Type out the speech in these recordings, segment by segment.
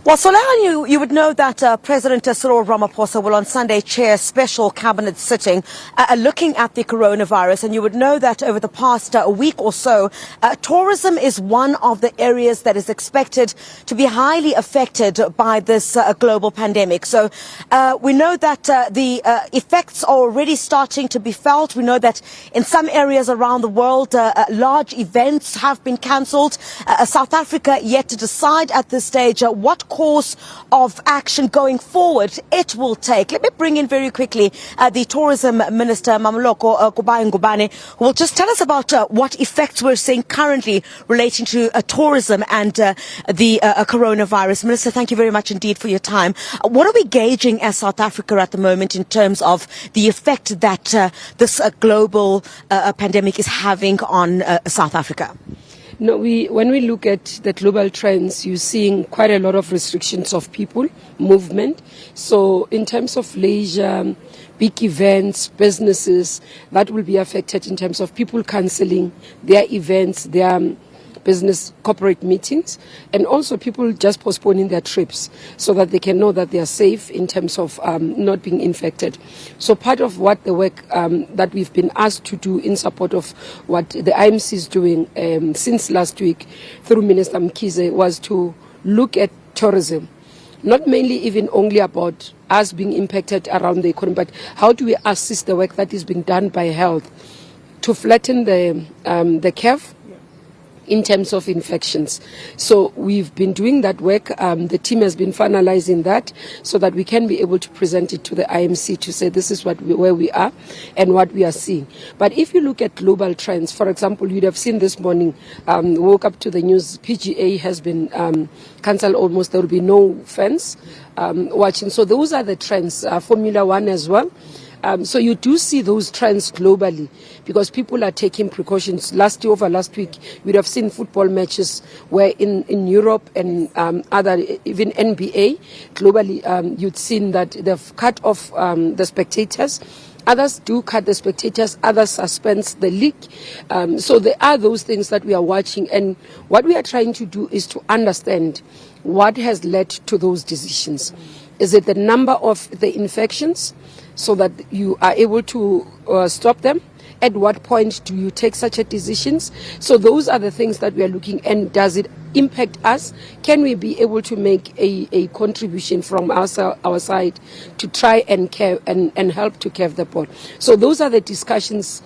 Well, Soleil, you would know that President Cyril Ramaphosa will on Sunday chair a special cabinet sitting looking at the coronavirus. And you would know that over the past week or so, tourism is one of the areas that is expected to be highly affected by this global pandemic. So we know that the effects are already starting to be felt. We know that in some areas around the world, large events have been cancelled. South Africa yet to decide at this stage what course of action going forward it will take. Let me bring in very quickly the Tourism Minister, Mamloko Ngubane, who will just tell us about what effects we're seeing currently relating to tourism and the coronavirus. Minister, thank you very much indeed for your time. What are we gauging as South Africa at the moment in terms of the effect that this global pandemic is having on South Africa? No, when we look at the global trends, you're seeing quite a lot of restrictions of people, movement. So in terms of leisure, big events, businesses, that will be affected in terms of people cancelling their events, their business corporate meetings, and also people just postponing their trips so that they can know that they are safe in terms of not being infected. So part of what the work that we've been asked to do in support of what the IMC is doing since last week through Minister Mkhize was to look at tourism. Not mainly even only about us being impacted around the economy, but how do we assist the work that is being done by health to flatten the curve in terms of infections. So we've been doing that work. The team has been finalizing that so that we can be able to present it to the IMC to say this is where we are and what we are seeing. But if you look at global trends, for example, you'd have seen this morning, woke up to the news, PGA has been cancelled almost. There will be no fans watching. So those are the trends. Formula One as well. So you do see those trends globally because people are taking precautions. Last week, we'd have seen football matches where in Europe and other, even NBA, globally, you'd seen that they've cut off the spectators. Others do cut the spectators, others suspend the league. So there are those things that we are watching. And what we are trying to do is to understand what has led to those decisions. Is it the number of the infections so that you are able to stop them? At what point do you take such a decisions? So those are the things that we are looking. And does it impact us? Can we be able to make a contribution from our side to try and care and help to curb the ball? So those are the discussions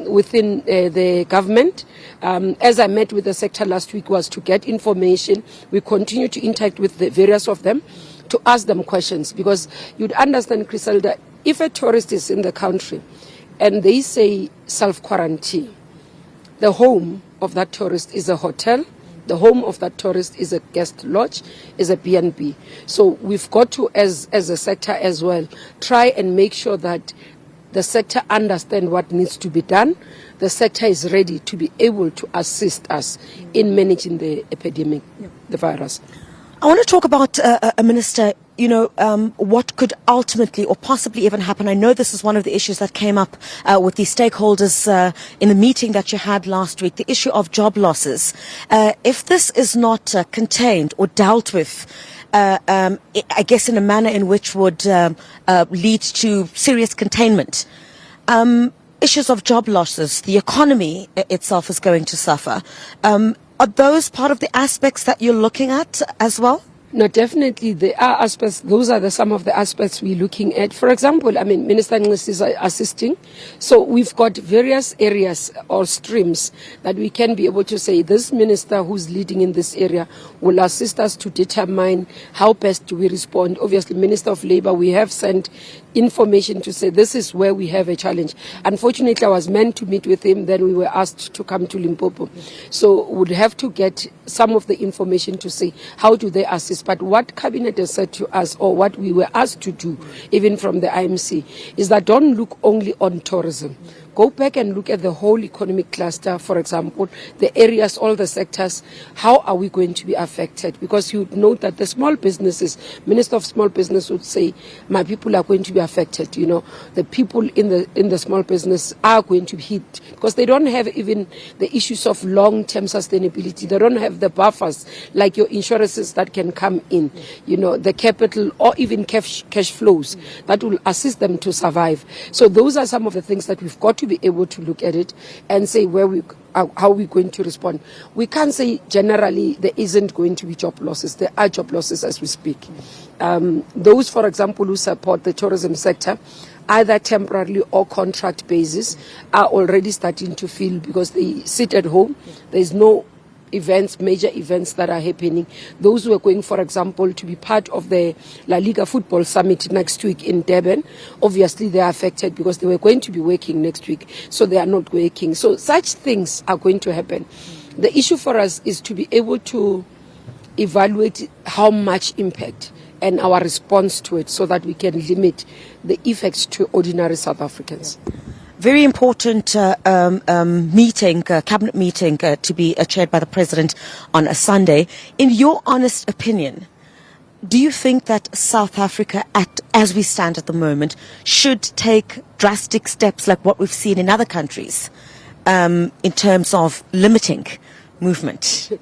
within the government. As I met with the sector last week was to get information. We continue to interact with the various of them to ask them questions, because you'd understand, Chriselda, if a tourist is in the country and they say self-quarantine, the home of that tourist is a hotel, the home of that tourist is a guest lodge, is a B&B. So we've got to, as a sector as well, try and make sure that the sector understand what needs to be done. The sector is ready to be able to assist us in managing the epidemic, the virus. I want to talk about, Minister, what could ultimately or possibly even happen. I know this is one of the issues that came up with the stakeholders in the meeting that you had last week, the issue of job losses. If this is not contained or dealt with, I guess in a manner in which would lead to serious containment, issues of job losses, the economy itself is going to suffer. Are those part of the aspects that you're looking at as well? No, definitely there are aspects. Those are some of the aspects we're looking at. For example, Minister Ngesi is assisting. So we've got various areas or streams that we can be able to say this minister who's leading in this area will assist us to determine how best do we respond. Obviously, Minister of Labour, we have sent information to say this is where we have a challenge. Unfortunately, I was meant to meet with him, then we were asked to come to Limpopo. So we'd have to get some of the information to say how do they assist. But what Cabinet has said to us, or what we were asked to do, even from the IMC, is that don't look only on tourism. go back and look at the whole economic cluster, for example, the areas, all the sectors, how are we going to be affected? Because you would note that the small businesses, Minister of Small Business would say, my people are going to be affected. You know, the people in the small business are going to be hit because they don't have even the issues of long-term sustainability. They don't have the buffers like your insurances that can come in, you know, the capital or even cash flows that will assist them to survive. So those are some of the things that we've got to be able to look at it and say how we're going to respond. We can't say generally there isn't going to be job losses. There are job losses as we speak. Those, for example, who support the tourism sector, either temporarily or contract basis, are already starting to feel because they sit at home. There's no events, major events that are happening. Those who are going, for example, to be part of the La Liga Football Summit next week in Durban, obviously they are affected because they were going to be working next week, so they are not working. So such things are going to happen. The issue for us is to be able to evaluate how much impact and our response to it so that we can limit the effects to ordinary South Africans. Very important meeting, cabinet meeting to be chaired by the President on a Sunday. In your honest opinion, do you think that South Africa, as we stand at the moment, should take drastic steps like what we've seen in other countries in terms of limiting movement?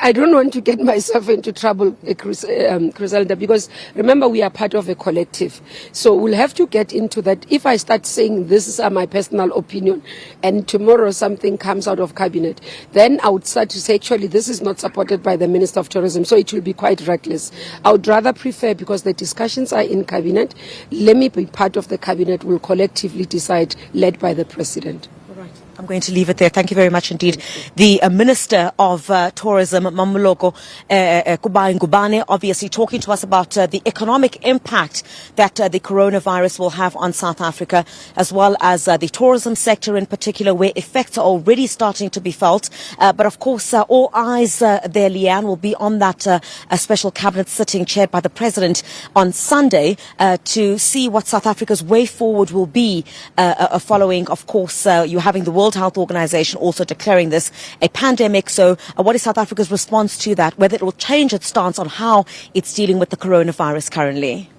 I don't want to get myself into trouble, Chriselda, because remember we are part of a collective. So we'll have to get into that. If I start saying this is my personal opinion and tomorrow something comes out of cabinet, then I would start to say actually this is not supported by the Minister of Tourism. So it will be quite reckless. I would rather prefer, because the discussions are in cabinet, let me be part of the cabinet, will collectively decide, led by the President. I'm going to leave it there. Thank you very much indeed. The Minister of Tourism, Mamoloko Ngubane, obviously talking to us about the economic impact that the coronavirus will have on South Africa, as well as the tourism sector in particular, where effects are already starting to be felt. But of course, all eyes there, Leanne, will be on that a special cabinet sitting chaired by the President on Sunday to see what South Africa's way forward will be following, of course, you having the World Health Organization also declaring this a pandemic. So what is South Africa's response to that? Whether it will change its stance on how it's dealing with the coronavirus currently?